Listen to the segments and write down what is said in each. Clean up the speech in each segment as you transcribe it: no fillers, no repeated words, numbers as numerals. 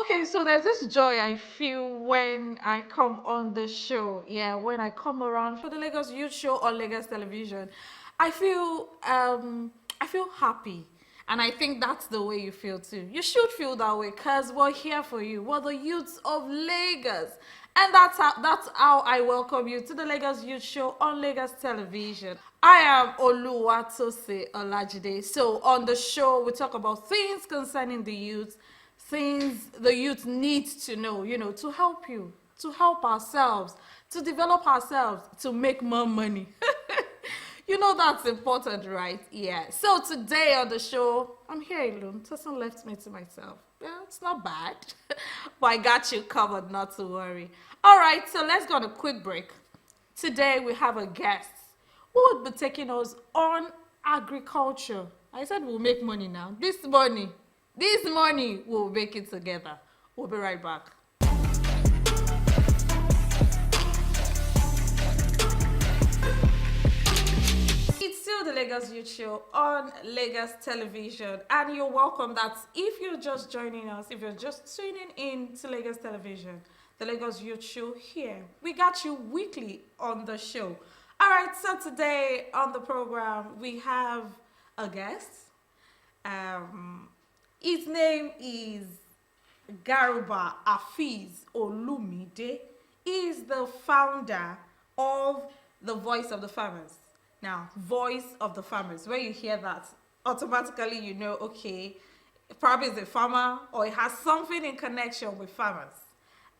Okay, so there's this joy I feel when I come on the show. Yeah, when I come around for the Lagos Youth Show on Lagos Television, I feel I feel happy. And I think that's the way you feel too. You should feel that way because we're here for you. We're the youths of Lagos. And that's how I welcome you to the Lagos Youth Show on Lagos Television. I am Oluwatose Olajide. So on the show, we talk about things concerning the youth, things the youth needs to know, to help you, to help ourselves, to develop ourselves, to make more money. That's important, right? Yeah. So today on the show, I'm here alone. Tosin left me to myself. Yeah, it's not bad. But I got you covered, not to worry. All right, so let's go on a quick break. Today we have a guest who would be taking us on agriculture. I said we'll make money now. This money, we'll make it together. We'll be right back. It's still the Lagos Youth Show on Lagos Television, and you're welcome. That if you're just joining us, if you're just tuning in to Lagos Television, the Lagos Youth Show here, we got you weekly on the show. All right, so today on the program we have a guest. His name is Garuba Afiz Olumide. He is the founder of the Voice of the Farmers. Now, Voice of the Farmers, when you hear that, automatically you know, okay, probably is a farmer or it has something in connection with farmers.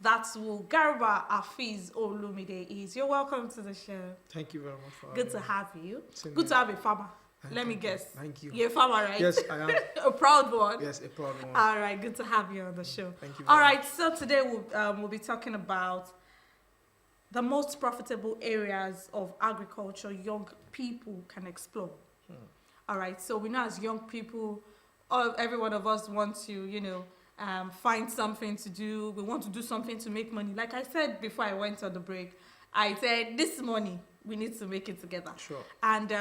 That's who Garuba Afiz Olumide is. You're welcome to the show. Thank you very much for Good having to me. have you. Same Good to here. have a farmer. Let me Thank you. guess. Thank you. You're a farmer, right? Yes, I am. A proud one. Yes, a proud one. All right, good to have you on the show. Thank you All very right, so today we'll be talking about the most profitable areas of agriculture young people can explore. All right, so we know as young people, every one of us want to, find something to do. We want to do something to make money. Like I said before I went on the break, I said this money, we need to make it together. Sure. And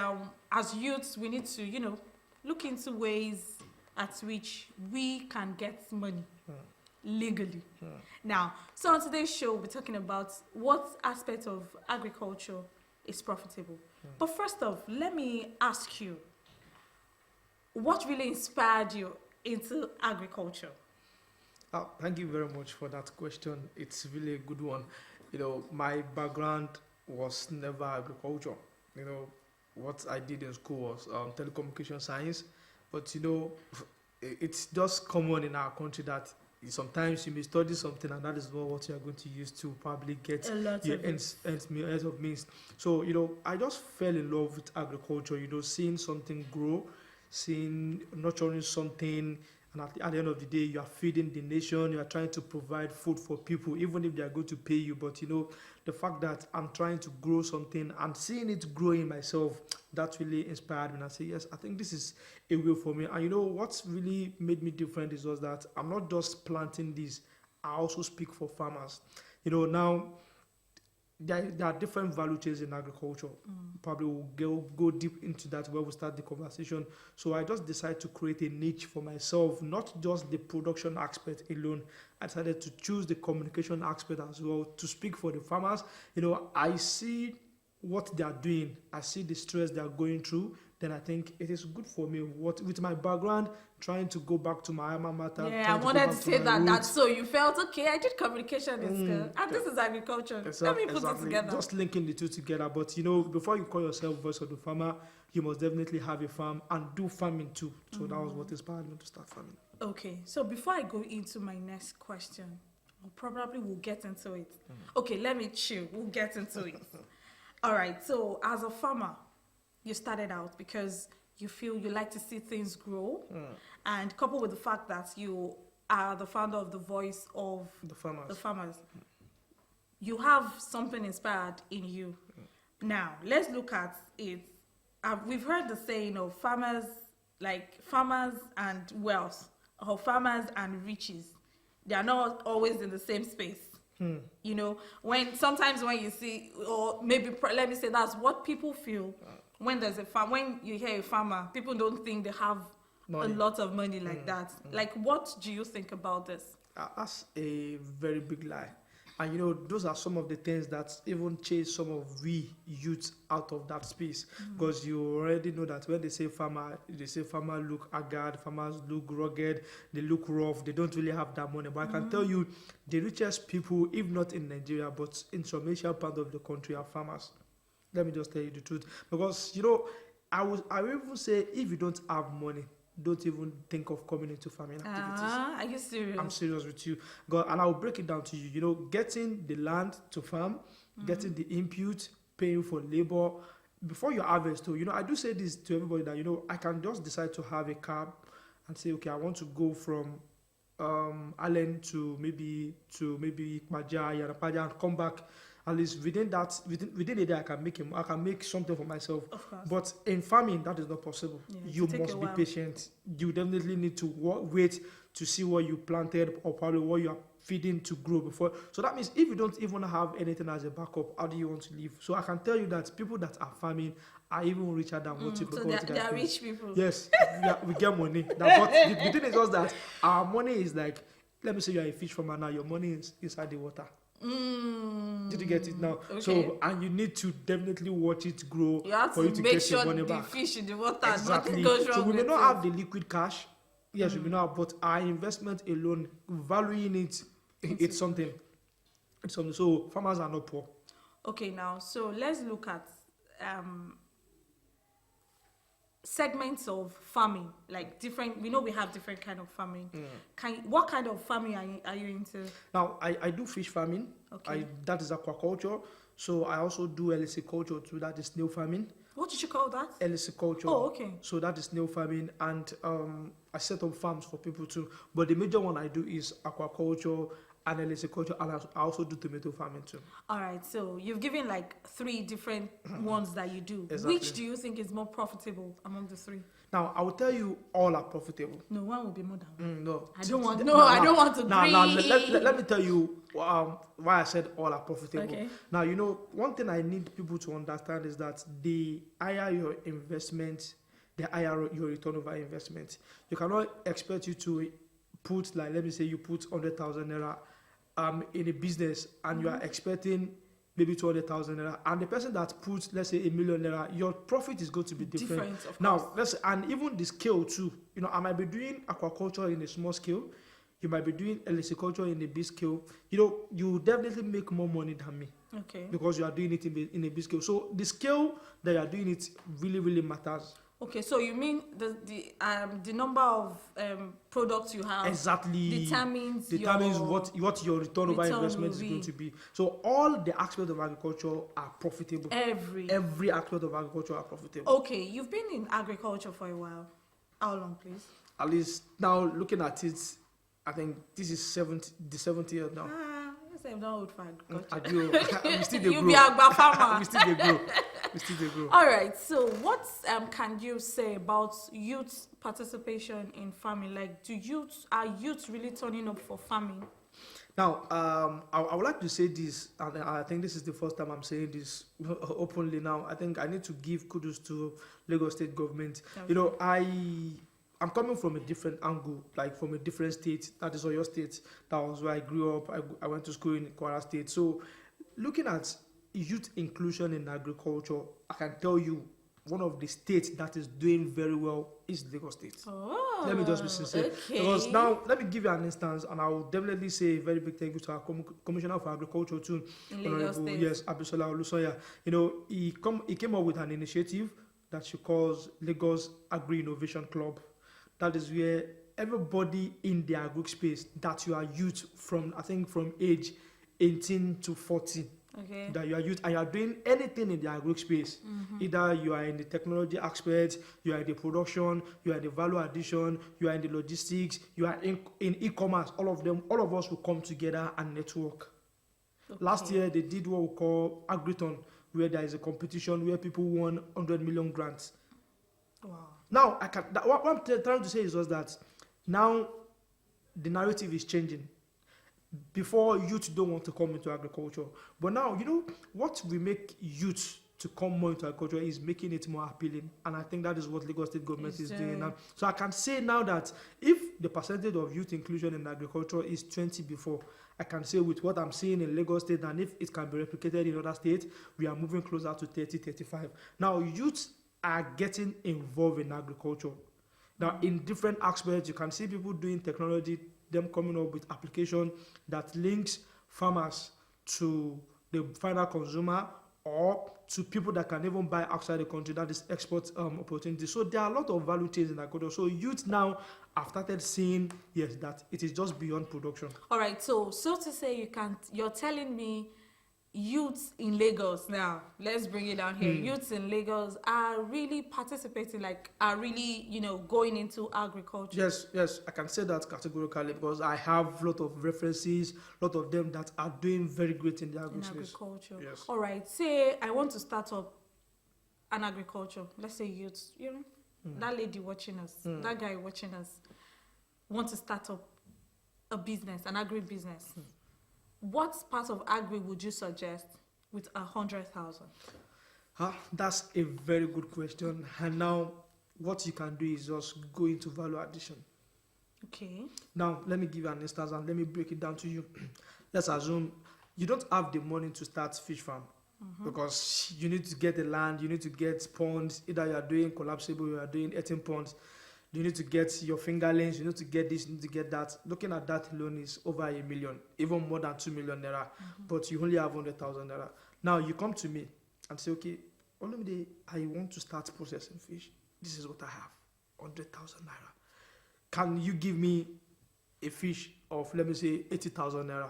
as youths, we need to, look into ways at which we can get money legally. Now, so on today's show, we're talking about what aspect of agriculture is profitable. But first off, let me ask you, what really inspired you into agriculture? Thank you very much for that question. It's really a good one. My background was never agriculture. What I did in school was telecommunication science. But, it's just common in our country that sometimes you may study something and that is not what you are going to use to probably get A lot your of ends of means. So, I just fell in love with agriculture, seeing something grow, seeing nurturing something, and at the end of the day, you are feeding the nation, you are trying to provide food for people, even if they are going to pay you. But the fact that I'm trying to grow something and seeing it growing myself, that really inspired me. And I say, yes, I think this is a way for me. And what's really made me different is just that I'm not just planting this, I also speak for farmers. Now there are different value chains in agriculture. Probably we'll go deep into that where we start the conversation. So I just decided to create a niche for myself, not just the production aspect alone. I decided to choose the communication aspect as well to speak for the farmers. I see what they are doing. I see the stress they are going through. Then I think it is good for me. With my background, trying to go back to my alma mater. Yeah, I wanted to say that. So you felt, okay, I did communication in school, and this is agriculture. Let me put it together. Just linking the two together. But, before you call yourself voice of the farmer, you must definitely have a farm and do farming too. So that was what inspired me to start farming. Okay, so before I go into my next question, we'll get into it. Okay, let me chill. We'll get into it. All right, so as a farmer, you started out because you feel you like to see things grow, and coupled with the fact that you are the founder of the Voice of The farmers. You have something inspired in you. Now, let's look at it. We've heard the saying of farmers and wealth, or farmers and riches. They are not always in the same space. Sometimes when you see, or maybe let me say that's what people feel when there's a farm. When you hear a farmer, people don't think they have Money. a lot of money like that. Like, what do you think about this? That's a very big lie. And you know, those are some of the things that even chase some of we youth out of that space. Because you already know that when they say farmer look haggard, farmers look rugged, they look rough, they don't really have that money. But I can tell you, the richest people, if not in Nigeria, but in some Asian part of the country, are farmers. Let me just tell you the truth. Because, you know, I will even say if you don't have money, don't even think of coming into farming activities. Are you serious? I'm serious with you. God, and I'll break it down to you. You know, getting the land to farm, getting the input, paying for labor before you harvest. So, you know, I do say this to everybody that, you know, I can just decide to have a car and say, okay, I want to go from Allen to maybe Maja, Yanapaja, and come back. At least within a day, I can make something for myself. Of course. But in farming, that is not possible. Yeah, You to take must a be while. patient. You definitely need to wait to see what you planted or probably what you are feeding to grow before. So that means if you don't even have anything as a backup, how do you want to live? So I can tell you that people that are farming are even richer than what you So they are rich people. Yes, we get money. But the thing is just that our money is like, let me say you're a fish farmer now, your money is inside the water. Did you get it now? Okay. So, and you need to definitely watch it grow You have for to you to make get sure your money the back. fish in the water, Exactly. nothing goes wrong So we may with not it. have the liquid cash. Yes, we may not have, but our investment alone, valuing it, it's something. It's something. So farmers are not poor. Okay, now, so let's look at segments of farming, like different. We know we have different kind of farming. What kind of farming are you into? Now, I do fish farming. Okay. That is aquaculture. So I also do LSC culture too. That is snail farming. What did you call that? LSC culture. Oh, okay. So that is snail farming, and I set up farms for people too. But the major one I do is aquaculture and LSC culture, and I also do tomato farming too. All right, so you've given like 3 different ones that you do. Exactly. Which do you think is more profitable among the 3? Now, I will tell you all are profitable. No, one will be more than one. No. I don't want. No, I don't want to Now, agree. let me tell you why I said all are profitable. Okay. Now, you know, one thing I need people to understand is that the higher your investment, the higher your return over investment. You cannot expect you to put, like, let me say you put 100,000 naira in a business and you are expecting maybe 200,000 naira, and the person that puts, let's say, 1 million naira, your profit is going to be different. Of Now, course. and even the scale too. You know, I might be doing aquaculture in a small scale. You might be doing culture in a big scale. You know, you definitely make more money than me Okay. because you are doing it in a big scale. So the scale that you are doing it really, really matters. Okay, so you mean the number of products you have Exactly determines your what your return over return investment will is be. going to be. So all the aspects of agriculture are profitable. Every aspect of agriculture are profitable. Okay, you've been in agriculture for a while. How long, please? At least now looking at it, I think this is the 7th year now. Yes, I'm not old for agriculture. I do. We still dey You grow. be agba farmer. We still dey grow. We still dey grow. All right. So, what can you say about youth participation in farming? Like, are youth really turning up for farming? Now, I would like to say this, and I think this is the first time I'm saying this openly now. I think I need to give kudos to Lagos State government. Okay. You know, I'm coming from a different angle, like from a different state. That is Oyo State. That was where I grew up. I went to school in Kwara State. So, looking at youth inclusion in agriculture, I can tell you one of the states that is doing very well is Lagos State. Oh, Let me just be sincere. okay. Because now, let me give you an instance, and I will definitely say a very big thank you to our Commissioner for Agriculture too, In Lagos State. Yes, Abisola Olusoya. You know, he came up with an initiative that she calls Lagos Agri Innovation Club. That is where everybody in the agri space that you are youth from, I think from age 18 to 40, Okay. that you are youth and you are doing anything in the agri space. Either you are in the technology aspect, you are in the production, you are in the value addition, you are in the logistics, you are in e-commerce. All of us will come together and network. Okay. Last year they did what we call Agriton, where there is a competition where people won 100 million grants. Wow. Now, what I'm trying to say is just that now the narrative is changing. Before, youth don't want to come into agriculture. But now, you know, what we make youth to come more into agriculture is making it more appealing, and I think that is what Lagos State government It's is doing doing. now. So I can say now that if the percentage of youth inclusion in agriculture is 20 before, I can say with what I'm seeing in Lagos State, and if it can be replicated in other states, we are moving closer to 30, 35. Now, youth are getting involved in agriculture. Now, in different aspects, you can see people doing technology, them coming up with application that links farmers to the final consumer or to people that can even buy outside the country, that is export opportunity. So there are a lot of value chains in agriculture. So youth now have started seeing, yes, that it is just beyond production. All right, so to say, you're telling me youths in Lagos now, let's bring it down here. Youths in Lagos are really participating, like are really, going into agriculture. Yes, I can say that categorically because I have a lot of references, a lot of them that are doing very great in the In agri-space. agriculture. Yes. All right, say I want to start up an agriculture. Let's say youths, that lady watching us, that guy watching us, want to start up a business, an agri-business. What part of agri would you suggest with 100,000? That's a very good question. And now, what you can do is just go into value addition. Okay. Now, let me give you an instance and let me break it down to you. Let's assume you don't have the money to start fish farm because you need to get the land, you need to get ponds. Either you are doing collapsible, you are doing 18 ponds. You need to get your fingerlings, you need to get this, you need to get that. Looking at that alone is over 1 million, even more than 2 million naira, but you only have 100,000 naira. Now you come to me and say, okay, Olumide, I want to start processing fish. This is what I have, 100,000 naira. Can you give me a fish of, let me say, 80,000 naira?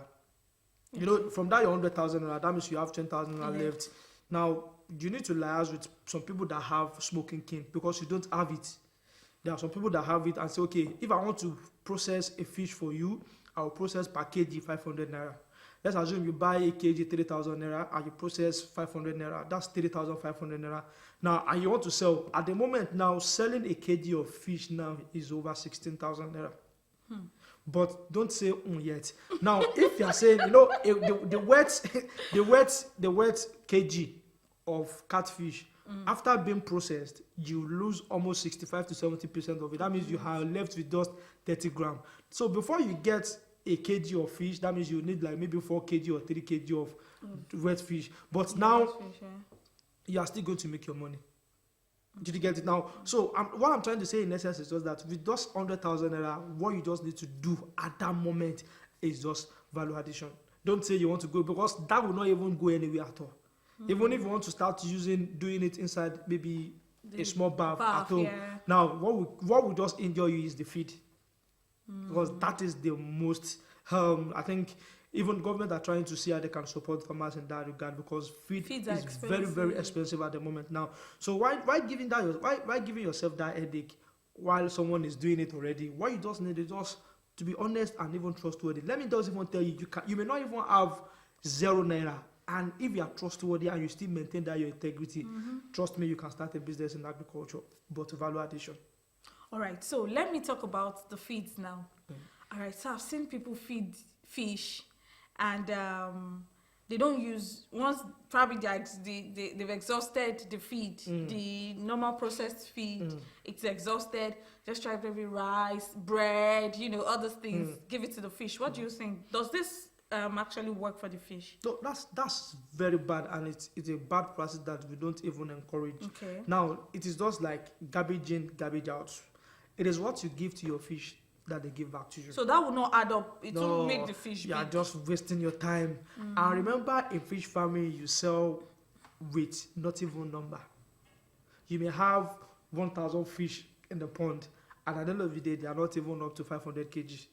You know, from that your 100,000 naira, that means you have 10,000 naira left. Now, you need to liaise with some people that have smoking king because you don't have it. There are some people that have it and say, okay, if I want to process a fish for you, I will process per kg 500 naira. Let's assume you buy a kg 3,000 naira and you process 500 naira. That's 3,500 naira. Now, and you want to sell. At the moment now, selling a kg of fish now is over 16,000 naira. But don't say yet. Now, if you are saying, the wet kg of catfish, after being processed, you lose almost 65 to 70% of it. That means you are left with just 30 grams. So before you get a kg of fish, that means you need like maybe 4 kg or 3 kg of wet fish. But now, you are still going to make your money. Did you get it now? So what I'm trying to say in essence is just that with just 100,000 naira, what you just need to do at that moment is just value addition. Don't say you want to go because that will not even go anywhere at all. Even if you want to start doing it inside maybe a small bath at home. Yeah. Now, what will just injure you is the feed. Because that is the most, I think, even government are trying to see how they can support farmers in that regard because feed Feeds is are very, very expensive at the moment now. So why giving yourself that headache while someone is doing it already? What you just need is just to be honest and even trustworthy. Let me just even tell you, you may not even have 0 naira. And if you are trustworthy and you still maintain that your integrity, trust me, you can start a business in agriculture, but value addition. All right, so let me talk about the feeds now. All right, so I've seen people feed fish and they don't use, once probably they've exhausted the feed, the normal processed feed, it's exhausted, just try maybe rice, bread, other things, give it to the fish. What do you think? Does this actually work for the fish? No, that's very bad, and it's a bad practice that we don't even encourage. Okay. Now, it is just like garbage in, garbage out. It is what you give to your fish that they give back to you. So that will not add up. It will make the fish you are big. just wasting your time. And remember, in fish farming, you sell weight, not even number. You may have 1,000 fish in the pond, and at the end of the day, they are not even up to 500 kg.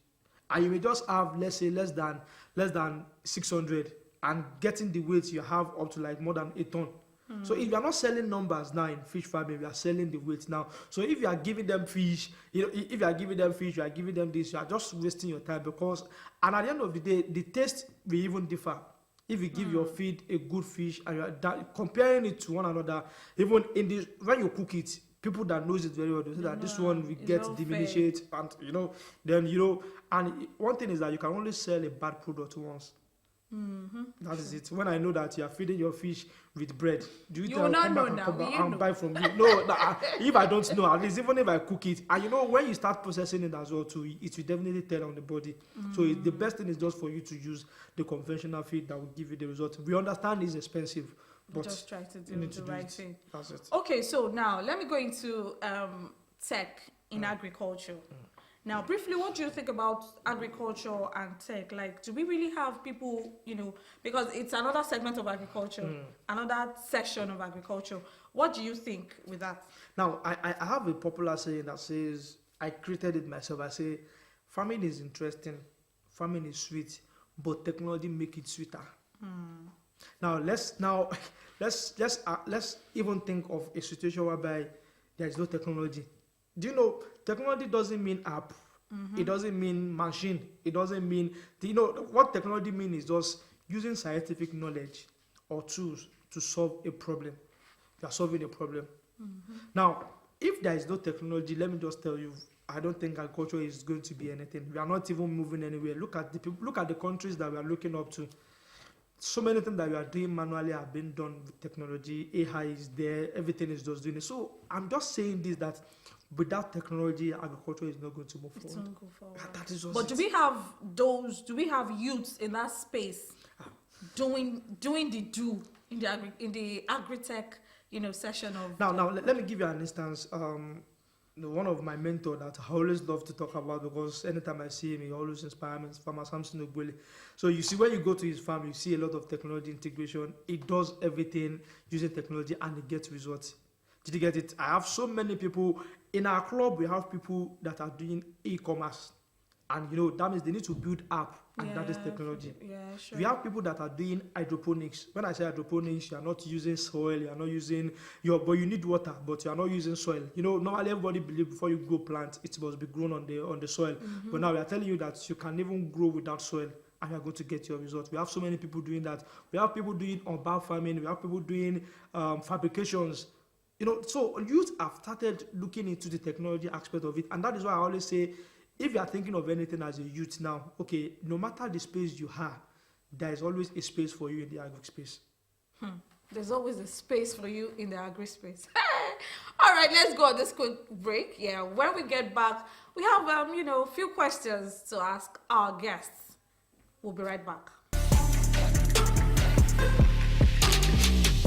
And you may just have, let's say, less than 600, and getting the weight you have up to like more than 8 ton. So if you are not selling numbers now in fish farming, you are selling the weight now. So if you are giving them fish, if you are giving them fish, you are giving them this, you are just wasting your time because, and at the end of the day, the taste will even differ. If you give your feed a good fish and you are comparing it to one another, even when you cook it, people that knows it very well, they say that this one will get diminished, and and one thing is that you can only sell a bad product once. That is it. When I know that you are feeding your fish with bread, do you You think will I'll not come back know and now, come will back you and know? buy from you? No, if I don't know, at least even if I cook it, and you know when you start processing it as well too, it will definitely tell on the body. So the best thing is just for you to use the conventional feed that will give you the result. We understand it's expensive, but Just try to you do need the to do right it. thing. That's it. Okay, so now let me go into tech in agriculture. Now, briefly, what do you think about agriculture and tech? Like, do we really have people, because it's another segment of agriculture, another section of agriculture. What do you think with that? Now, I have a popular saying that says, I created it myself. I say, farming is interesting, farming is sweet, but technology make it sweeter. Now let's even think of a situation whereby there is no technology. Do you know technology doesn't mean app? It doesn't mean machine. It doesn't mean what technology means is just using scientific knowledge or tools to solve a problem. You are solving a problem. Now, if there is no technology, let me just tell you, I don't think agriculture is going to be anything. We are not even moving anywhere. Look at the countries that we are looking up to. So many things that we are doing manually are being done with technology. AI is there, everything is just doing it. So I'm just saying this, that without technology, agriculture is not going to move It's forward. not go forward. That is just But it. do we have youths in that space doing in the agri-tech, session of Now let me give you an instance. One of my mentors that I always love to talk about, because anytime I see him, he always inspires me, is Farmer Samson Ogbole. So you see, when you go to his farm, you see a lot of technology integration. He does everything using technology and he gets results. Did you get it? I have so many people in our club. We have people that are doing e-commerce, and that means they need to build app, and that is technology. Yeah, sure. We have people that are doing hydroponics. When I say hydroponics, you are not using soil, you are not using but you need water, but you are not using soil. Normally everybody believes before you grow plant, it must be grown on the soil. But now we are telling you that you can even grow without soil, and you are going to get your results. We have so many people doing that. We have people doing urban farming. We have people doing fabrications. So youth have started looking into the technology aspect of it, and that is why I always say, if you are thinking of anything as a youth now, okay, no matter the space you have, there is always a space for you in the agri space. There's always a space for you in the agri space. All right, let's go on this quick break. Yeah, when we get back, we have a few questions to ask our guests. We'll be right back.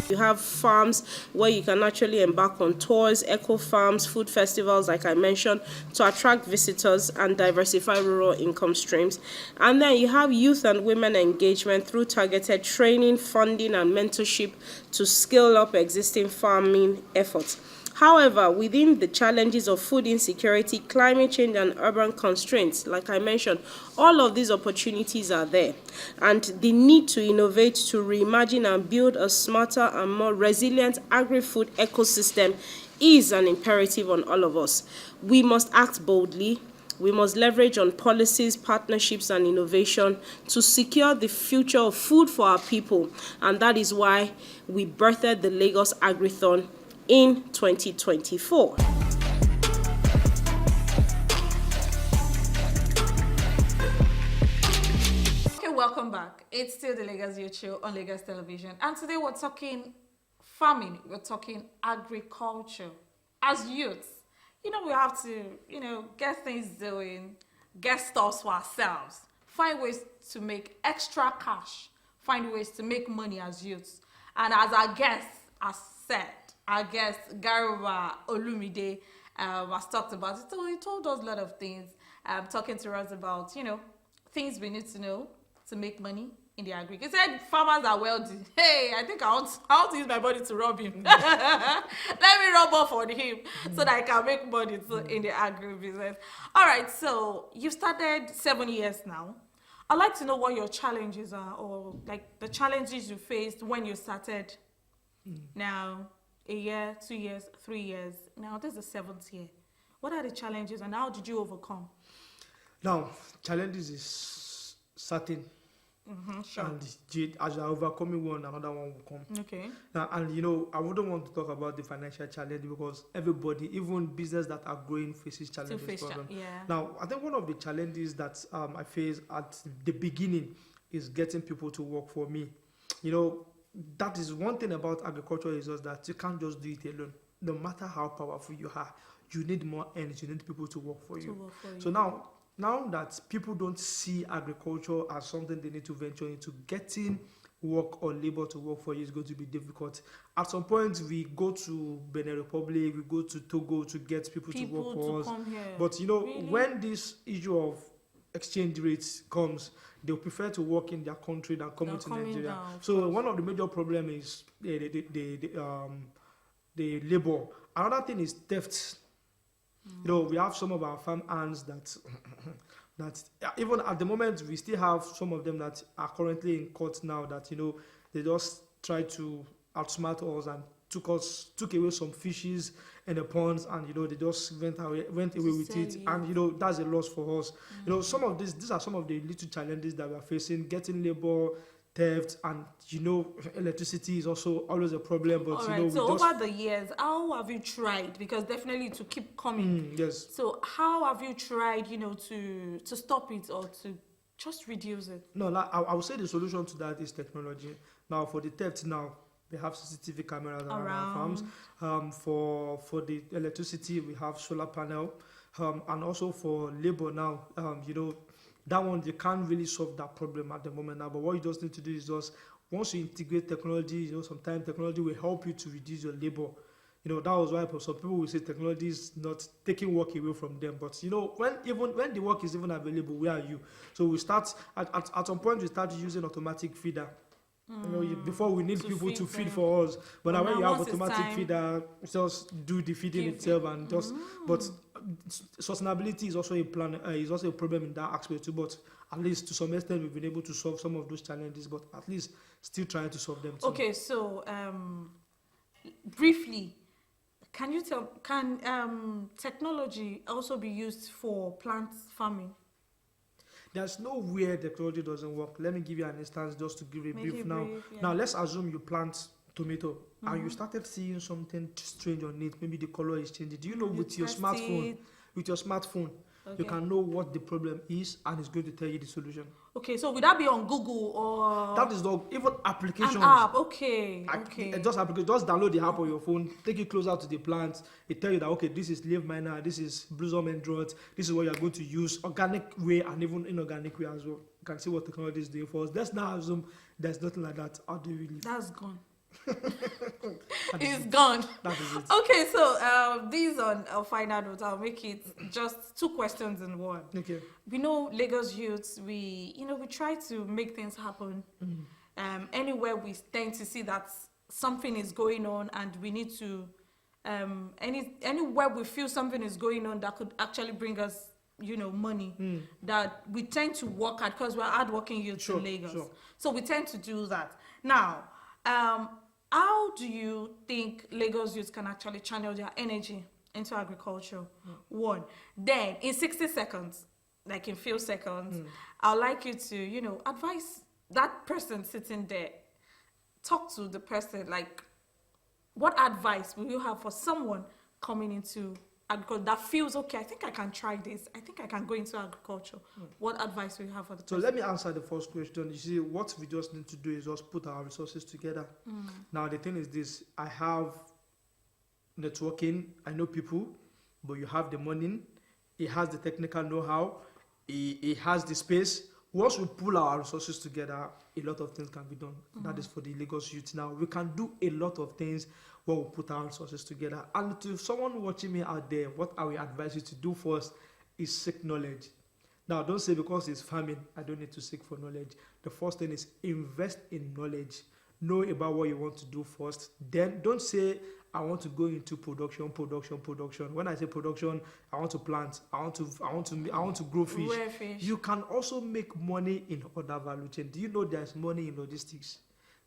You have farms where you can actually embark on tours, eco farms, food festivals, like I mentioned, to attract visitors and diversify rural income streams. And then you have youth and women engagement through targeted training, funding, and mentorship to scale up existing farming efforts. However, within the challenges of food insecurity, climate change, and urban constraints, like I mentioned, all of these opportunities are there. And the need to innovate, to reimagine and build a smarter and more resilient agri-food ecosystem is an imperative on all of us. We must act boldly. We must leverage on policies, partnerships, and innovation to secure the future of food for our people. And that is why we birthed the Lagos Agrithon in 2024. Okay, welcome back. It's still the Lagos Youth Show on Lagos Television. And today we're talking farming, we're talking agriculture. As youths, we have to, get things doing, get stuff for ourselves, find ways to make extra cash, find ways to make money as youths. And as our guest has said, our guest, Garuba Olumide, has talked about it. So he told us a lot of things, talking to us about, things we need to know to make money in the agri. He said farmers are wealthy. Hey, I think I want to use my body to rob him. Let me rub off on him so that I can make money in the agri business. All right, so you've started 7 years now. I'd like to know what your challenges are, or like the challenges you faced when you started. Now, a year, 2 years, 3 years. Now, this is the 7th year. What are the challenges and how did you overcome? Now, challenges is certain. Sure. And as you are overcoming one, another one will come. Okay. Now, and I wouldn't want to talk about the financial challenge, because everybody, even business that are growing, faces challenges. Yeah. Now, I think one of the challenges that I faced at the beginning, is getting people to work for me. You know, that is one thing about agriculture is just that you can't just do it alone. No matter how powerful you are, you need more energy, you need people to work for you. So now that people don't see agriculture as something they need to venture into, getting work or labor to work for you is going to be difficult. At some point, we go to Benin Republic, we go to Togo to get people to work for us. Come here. But you know, Really? when this issue of exchange rates comes, they'll prefer to work in their country than coming to coming Nigeria. down, of So one of the major problem is the labor. Another thing is theft. You know, we have some of our farm hands that even at the moment we still have some of them that are currently in court now that, you know, they just try to outsmart us and took away some fishes in the ponds, and you know they just went away with it, and you know that's a loss for us. You know, some of these are some of the little challenges that we are facing: getting labor, theft, and you know electricity is also always a problem. But All you right. know, So we over the years, how have you tried? Because definitely to keep coming. yes. So how have you tried, you know, to stop it or to just reduce it? No, like, I would say the solution to that is technology. Now, for the theft, now we have CCTV cameras around our farms. For the electricity, we have solar panel, and also for labor now, you know, that one you can't really solve that problem at the moment now. But what you just need to do is just once you integrate technology, you know, sometimes technology will help you to reduce your labor. You know, that was why some people will say technology is not taking work away from them. But you know, when the work is even available, where are you? So we start at some point we start using automatic feeder. You know, before we need people to feed for us, but now when you have automatic feeder, just do the feeding itself and just. But sustainability is also a problem in that aspect too. But at least to some extent, we've been able to solve some of those challenges. But at least still trying to solve them too. Okay, so briefly, can you tell? Can technology also be used for plant farming? There's nowhere technology doesn't work. Let me give you an instance just to give a Make brief it now. brief, yeah. Now let's assume you plant tomato and you started seeing something strange on it. Maybe the color is changing. Do you know with your test smartphone? it. With your smartphone, Okay. you can know what the problem is and it's going to tell you the solution. Okay, so would that be on Google or That is not even applications. an app? Okay, Just download the app on your phone, take it closer to the plant. It tell you that okay, this is leaf miner, this is Blossom and Drought, this is what you're going to use, organic way and even inorganic way as well. You can see what technology is doing for us. Let's now assume there's nothing like that. How do you really? That's gone. That is It's it. gone. That is it. Okay, so these on a final note, I'll make it just 2 questions in one. Okay. We know Lagos youths, we try to make things happen. Anywhere we tend to see that something is going on and we need to anywhere we feel something is going on that could actually bring us money, that we tend to work hard because we're hardworking youths in Lagos. Sure. So we tend to do that. Now, how do you think Lagos youths can actually channel their energy into agriculture? One. Then, in 60 seconds, like in few seconds, I'd like you to, advise that person sitting there. Talk to the person, like, what advice will you have for someone coming into agriculture that feels, okay, I think I can try this. I think I can go into agriculture. What advice will you have for the So person? let me answer the first question. You see, what we just need to do is just put our resources together. Now, the thing is this. I have networking. I know people, but you have the money. He has the technical know-how. He has the space. Once we pull our resources together, a lot of things can be done. That is for the Lagos youth. Now, we can do a lot of things when we put our resources together. And to someone watching me out there, what I will advise you to do first is seek knowledge. Now, don't say because it's farming, I don't need to seek for knowledge. The first thing is invest in knowledge. Know about what you want to do first. Then don't say, I want to go into production. When I say production, I want to plant. I want to grow fish. Rare fish. You can also make money in other value chain. Do you know there's money in logistics?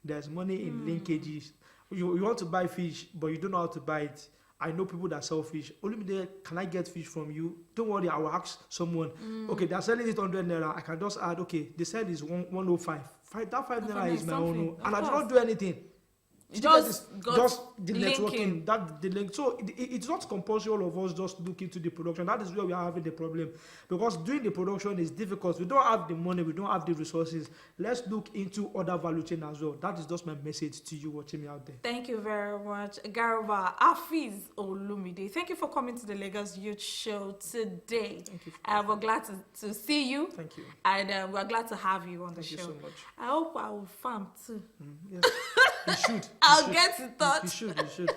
There's money in linkages. You want to buy fish, but you don't know how to buy it. I know people that sell fish. Olumide, can I get fish from you? Don't worry, I will ask someone. Okay, they're selling it 100 naira. I can just add, okay, they said it's 105. That 5 naira is my own. And I do not do anything. Did you get this? got Just the linking. networking, that the link. So it's not compulsory all of us just look into the production. That is where we are having the problem, because doing the production is difficult. We don't have the money, we don't have the resources. Let's look into other value chain as well. That is just my message to you watching me out there. Thank you very much, Garba Afiz Olumide. Thank you for coming to the Lagos Youth Show today. Thank you. We're glad to see you. Thank you. And we're glad to have you on the Thank show. you so much. I hope I will farm too. Yes. You should. I'll get in touch. You should. You should.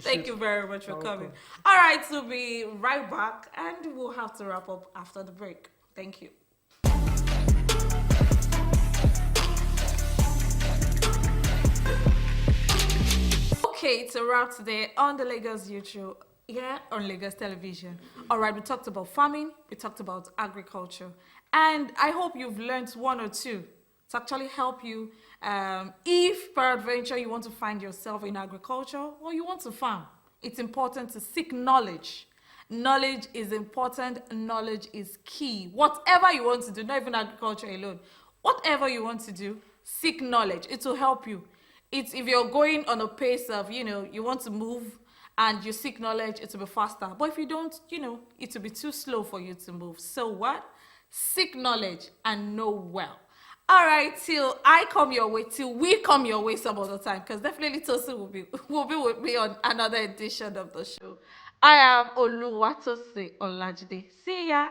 Thank you very much for You're coming. welcome. All right, we'll be right back, and we'll have to wrap up after the break. Thank you. Okay, to wrap today on the Lagos Youth Show, here on Lagos Television. All right, we talked about farming, we talked about agriculture, and I hope you've learned one or two to actually help you if peradventure you want to find yourself in agriculture or you want to farm. It's important to seek knowledge. Knowledge is important, knowledge is key. Whatever you want to do, not even agriculture alone, whatever you want to do, seek knowledge. It will help you. It's if you're going on a pace of, you want to move and you seek knowledge, it will be faster. But if you don't, it will be too slow for you to move. So what? Seek knowledge and know well. All right, till we come your way some other time, because definitely Tosin will be with me on another edition of the show. I am Oluwatosin Olajide. See ya.